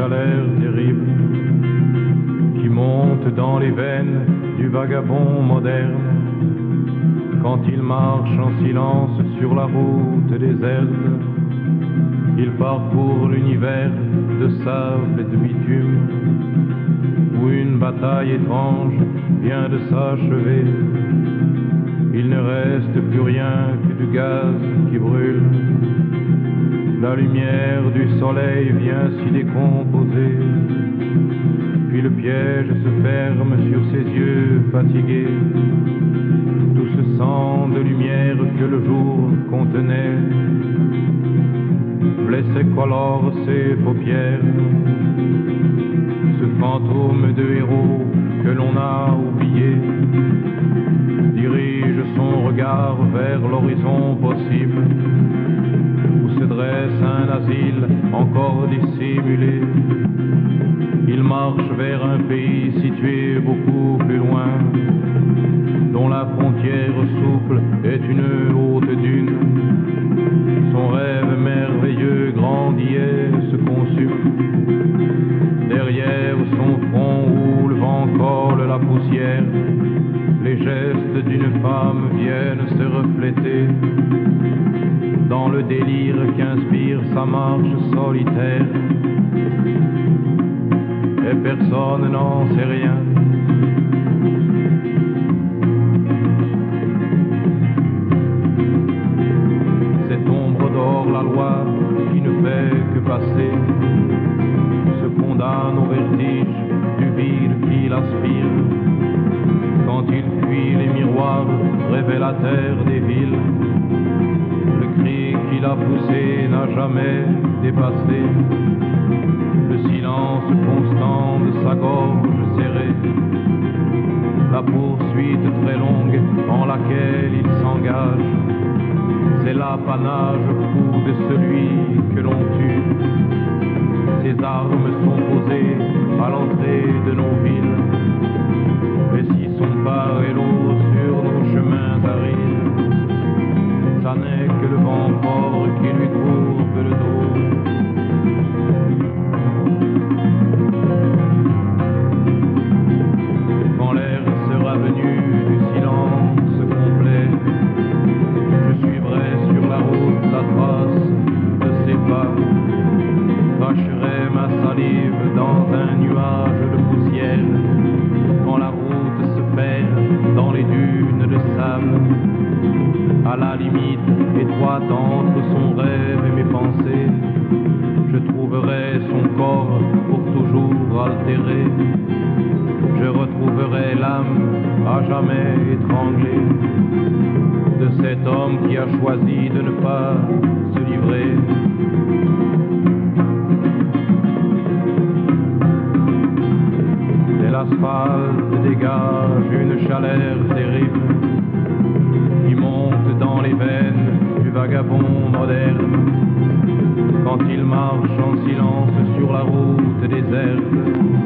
chaleur terrible qui monte dans les veines du vagabond moderne quand il marche en silence sur la route déserte. Il parcourt l'univers de sable et de bitume où une bataille étrange vient de s'achever. Il ne reste plus rien que du gaz qui brûle. La lumière du soleil vient s'y décomposer. Puis le piège se ferme sur ses yeux fatigués. Tout ce sang de lumière que le jour contenait blessait colore ses paupières. Ce fantôme de héros que l'on a oublié dirige son regard vers l'horizon possible où se dresse un asile encore dissimulé. Il marche vers un pays situé beaucoup plus loin, dont la frontière souple est une haute dune. Son rêve merveilleux grandit et se consume. Derrière son front où le vent colle la poussière, les gestes d'une femme viennent se refléter dans le délire qu'inspire sa marche solitaire. Et personne n'en sait rien. Cette ombre dort la loi qui ne fait que passer, se condamne au vertige du vide qu'il aspire. Quand il fuit les miroirs révélateurs des villes, le cri qu'il a poussé n'a jamais dépassé le silence constant de sa gorge serrée. La poursuite très longue en laquelle il s'engage, c'est l'apanage fou de celui que l'on tue. Ses armes sont posées à l'entrée de nos villes, et si son pas est lourd sur nos chemins arides, ça n'est que le vent fort qui lui courbe le dos. Quand l'air sera venu du silence complet, je suivrai sur la route la trace de ses pas, cracherai ma salive dans un nuage de poussière, quand la route se perd dans les dunes de sable, à la limite étroite entre son rêve et mes pensées, je trouverai son corps pour toujours altéré. Je retrouverai l'âme à jamais étranglée de cet homme qui a choisi de ne pas se livrer. Et l'asphalte dégage une chaleur terrible qui monte dans les veines du vagabond moderne quand il marche en silence sur la route déserte.